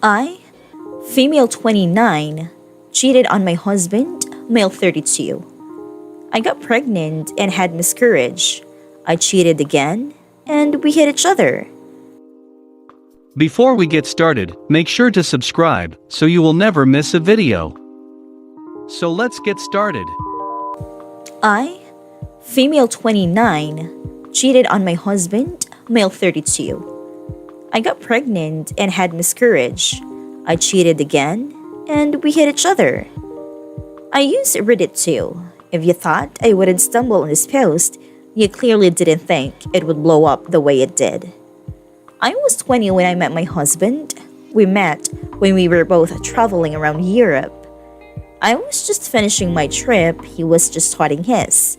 I, female 29, cheated on my husband, male 32. I got pregnant and had miscarriage. I cheated again, and we hit each other. Before we get started, make sure to subscribe so you will never miss a video. So let's get started. I, female 29, cheated on my husband, male 32. I got pregnant and had miscarriage. I cheated again, and we hit each other. I used Reddit too. If you thought I wouldn't stumble on this post, you clearly didn't think it would blow up the way it did. I was 20 when I met my husband. We met when we were both traveling around Europe. I was just finishing my trip, he was just starting his.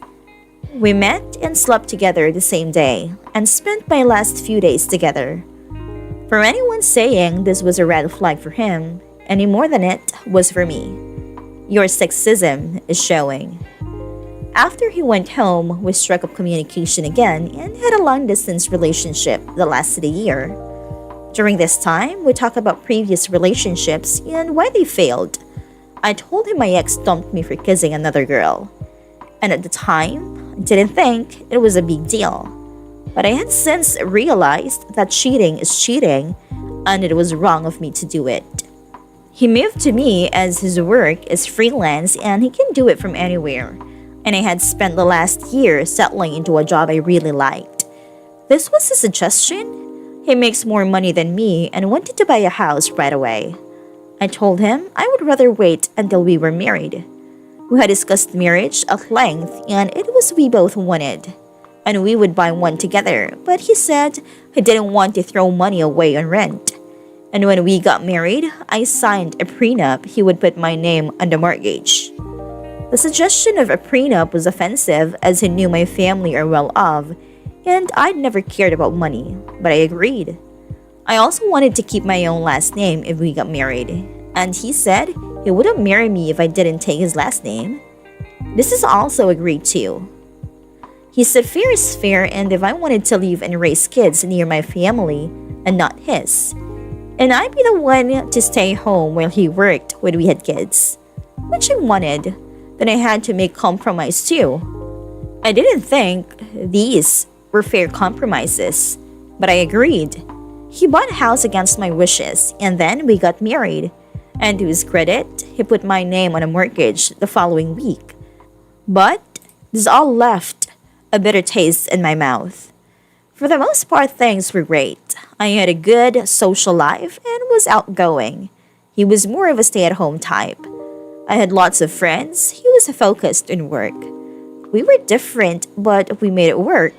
We met and slept together the same day and spent my last few days together. For anyone saying this was a red flag for him, any more than it was for me. Your sexism is showing. After he went home, we struck up communication again and had a long-distance relationship that lasted a year. During this time, we talked about previous relationships and why they failed. I told him my ex dumped me for kissing another girl. And at the time, I didn't think it was a big deal. But I had since realized that cheating is cheating, and it was wrong of me to do it. He moved to me as his work is freelance and he can do it from anywhere. And I had spent the last year settling into a job I really liked. This was a suggestion. He makes more money than me and wanted to buy a house right away. I told him I would rather wait until we were married. We had discussed marriage at length and it was we both wanted. And we would buy one together, but he said he didn't want to throw money away on rent. And when we got married, I signed a prenup he would put my name on the mortgage. The suggestion of a prenup was offensive as he knew my family are well off, and I'd never cared about money, but I agreed. I also wanted to keep my own last name if we got married, and he said he wouldn't marry me if I didn't take his last name. This is also agreed to. He said fair is fair, and if I wanted to live and raise kids near my family and not his, and I'd be the one to stay home while he worked when we had kids, which I wanted, then I had to make compromise too. I didn't think these were fair compromises, but I agreed. He bought a house against my wishes, and then we got married. And to his credit, he put my name on a mortgage the following week. But this all left a bitter taste in my mouth. For the most part, things were great. I had a good social life and was outgoing. He was more of a stay-at-home type. I had lots of friends. He was focused on work. We were different, but we made it work.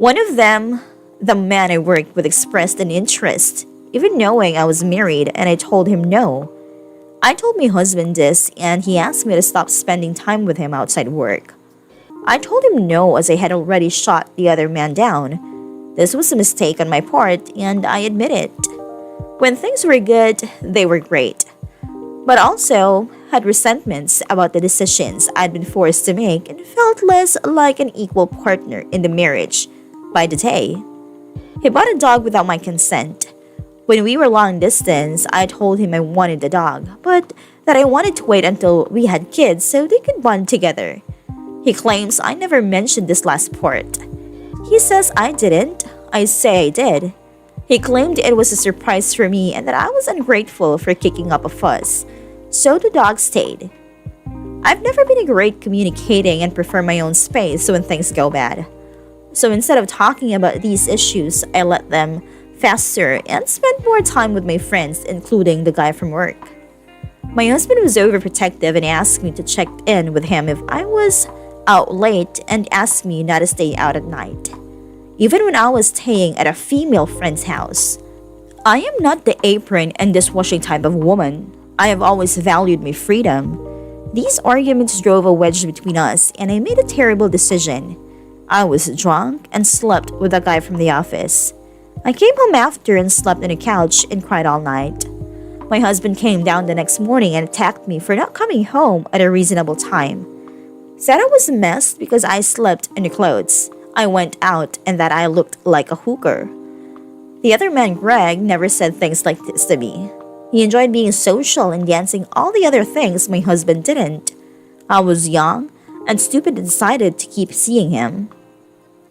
One of them, the man I worked with, expressed an interest, even knowing I was married, and I told him no. I told my husband this, and he asked me to stop spending time with him outside work. I told him no as I had already shot the other man down. This was a mistake on my part, and I admit it. When things were good, they were great. But also had resentments about the decisions I'd been forced to make and felt less like an equal partner in the marriage by the day. He bought a dog without my consent. When we were long distance, I told him I wanted the dog, but that I wanted to wait until we had kids so they could bond together. He claims I never mentioned this last part. He says I didn't. I say I did. He claimed it was a surprise for me and that I was ungrateful for kicking up a fuss. So the dog stayed. I've never been great communicating and prefer my own space when things go bad. So instead of talking about these issues, I let them fester and spent more time with my friends, including the guy from work. My husband was overprotective and asked me to check in with him if I was out late and asked me not to stay out at night, even when I was staying at a female friend's house. I am not the apron and dishwashing type of woman. I have always valued my freedom. These arguments drove a wedge between us, and I made a terrible decision. I was drunk and slept with a guy from the office. I came home after and slept on a couch and cried all night. My husband came down the next morning and attacked me for not coming home at a reasonable time. Said I was a mess because I slept in the clothes I went out and that I looked like a hooker. The other man, Greg, never said things like this to me. He enjoyed being social and dancing all the other things my husband didn't. I was young and stupid and decided to keep seeing him.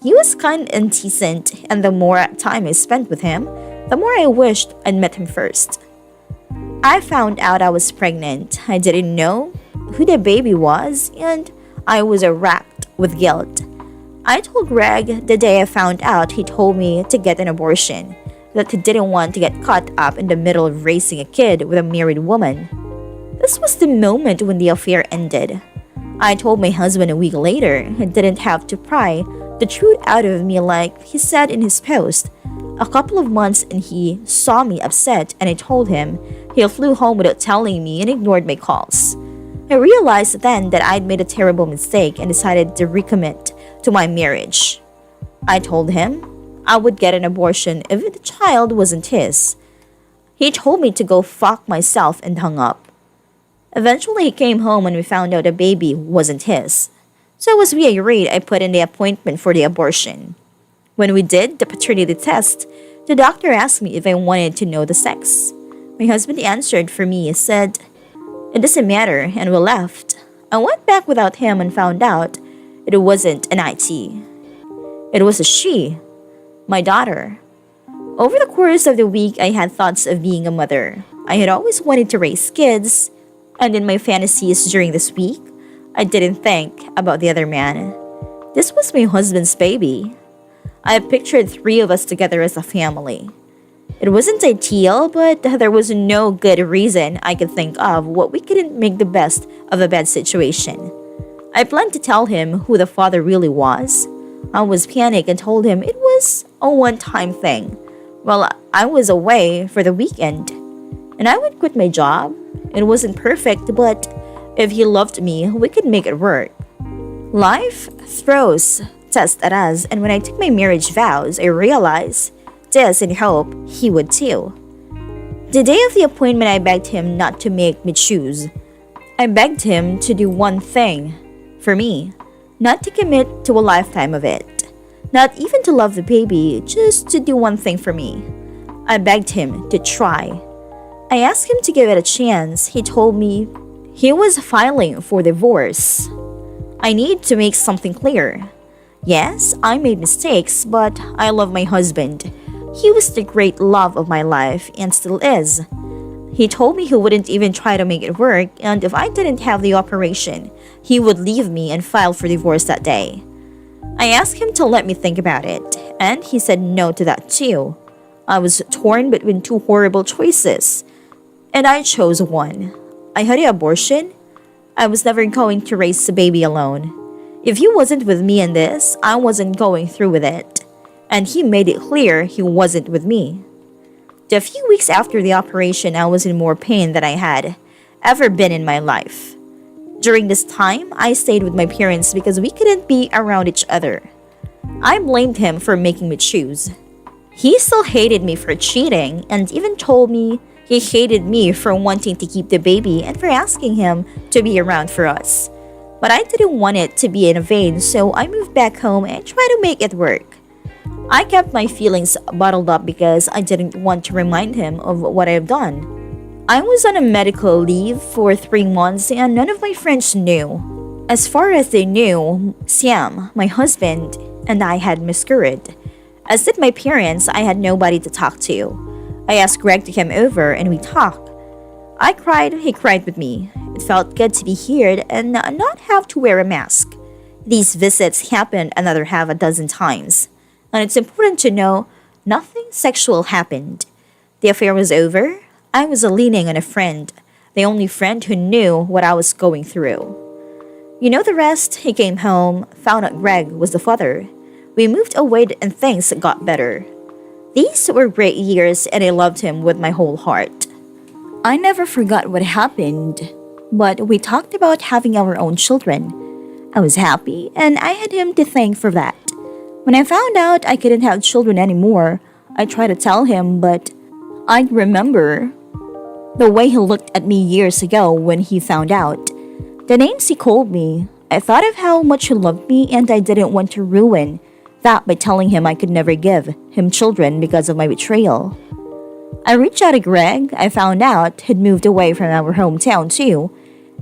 He was kind and decent, and the more time I spent with him, the more I wished I'd met him first. I found out I was pregnant. I didn't know who the baby was, and I was racked with guilt. I told Greg the day I found out. He told me to get an abortion, that he didn't want to get caught up in the middle of raising a kid with a married woman. This was the moment when the affair ended. I told my husband a week later. He didn't have to pry the truth out of me like he said in his post. A couple of months and he saw me upset, and I told him. He flew home without telling me and ignored my calls. I realized then that I'd made a terrible mistake and decided to recommit to my marriage. I told him I would get an abortion if the child wasn't his. He told me to go fuck myself and hung up. Eventually he came home and we found out the baby wasn't his. So as we agreed, I put in the appointment for the abortion. When we did the paternity test, the doctor asked me if I wanted to know the sex. My husband answered for me and said, "It doesn't matter," and we left. I went back without him and found out it wasn't an IT. It was a she, my daughter. Over the course of the week, I had thoughts of being a mother. I had always wanted to raise kids, and in my fantasies during this week, I didn't think about the other man. This was my husband's baby. I pictured 3 of us together as a family. It wasn't ideal, but there was no good reason I could think of what we couldn't make the best of a bad situation. I planned to tell him who the father really was. I was panicked and told him it was a one-time thing. Well, I was away for the weekend, and I would quit my job. It wasn't perfect, but if he loved me, we could make it work. Life throws tests at us, and when I took my marriage vows, I realized this and hope he would too. The day of the appointment, I begged him not to make me choose. I begged him to do one thing for me, not to commit to a lifetime of it, not even to love the baby, just to do one thing for me. I begged him to try. I asked him to give it a chance. He told me he was filing for divorce. I need to make something clear. Yes, I made mistakes, but I love my husband. He was the great love of my life and still is. He told me he wouldn't even try to make it work, and if I didn't have the operation, he would leave me and file for divorce that day. I asked him to let me think about it, and he said no to that too. I was torn between 2 horrible choices, and I chose one. I had an abortion. I was never going to raise the baby alone. If he wasn't with me in this, I wasn't going through with it. And he made it clear he wasn't with me. A few weeks after the operation, I was in more pain than I had ever been in my life. During this time, I stayed with my parents because we couldn't be around each other. I blamed him for making me choose. He still hated me for cheating and even told me he hated me for wanting to keep the baby and for asking him to be around for us. But I didn't want it to be in vain, so I moved back home and tried to make it work. I kept my feelings bottled up because I didn't want to remind him of what I've done. I was on a medical leave for 3 months and none of my friends knew. As far as they knew, Sam, my husband, and I had miscarried. As did my parents, I had nobody to talk to. I asked Greg to come over and we talked. I cried, he cried with me. It felt good to be heard and not have to wear a mask. These visits happened another half a dozen times. And it's important to know nothing sexual happened. The affair was over. I was leaning on a friend, the only friend who knew what I was going through. You know the rest. He came home, found out Greg was the father. We moved away and things got better. These were great years and I loved him with my whole heart. I never forgot what happened, but we talked about having our own children. I was happy and I had him to thank for that. When I found out I couldn't have children anymore, I tried to tell him, but I remember the way he looked at me years ago when he found out. The names he called me, I thought of how much he loved me and I didn't want to ruin That by telling him I could never give him children because of my betrayal. I reached out to Greg. I found out he'd moved away from our hometown too,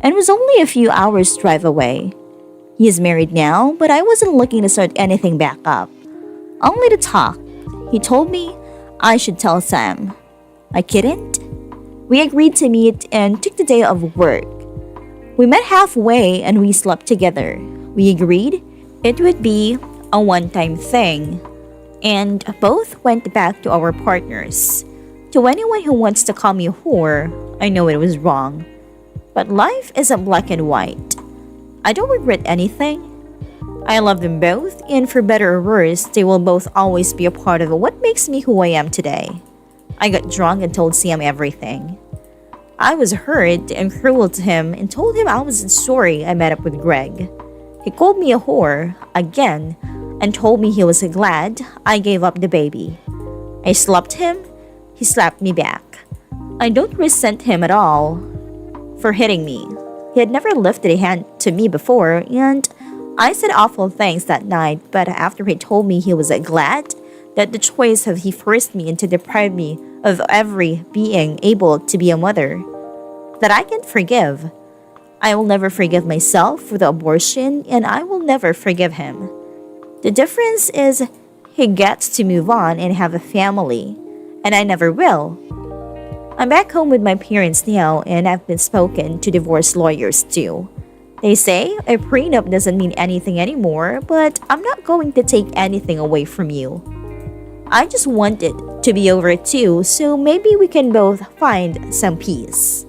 and was only a few hours' drive away. He is married now, but I wasn't looking to start anything back up. Only to talk. He told me I should tell Sam. I couldn't. We agreed to meet and took the day of work. We met halfway and we slept together. We agreed it would be a one-time thing, and both went back to our partners. To anyone who wants to call me a whore, I know it was wrong. But life isn't black and white. I don't regret anything. I love them both, and for better or worse, they will both always be a part of what makes me who I am today. I got drunk and told Sam everything. I was hurt and cruel to him and told him I wasn't sorry I met up with Greg. He called me a whore again and told me he was glad I gave up the baby. I slapped him. He slapped me back. I don't resent him at all for hitting me. He had never lifted a hand to me before, and I said awful things that night, but after he told me he was glad that the choice of he forced me into deprived me of every being able to be a mother, that I can forgive. I will never forgive myself for the abortion, and I will never forgive him. The difference is he gets to move on and have a family, and I never will. I'm back home with my parents now, and I've been spoken to divorce lawyers too. They say a prenup doesn't mean anything anymore, but I'm not going to take anything away from you. I just want it to be over too, so maybe we can both find some peace.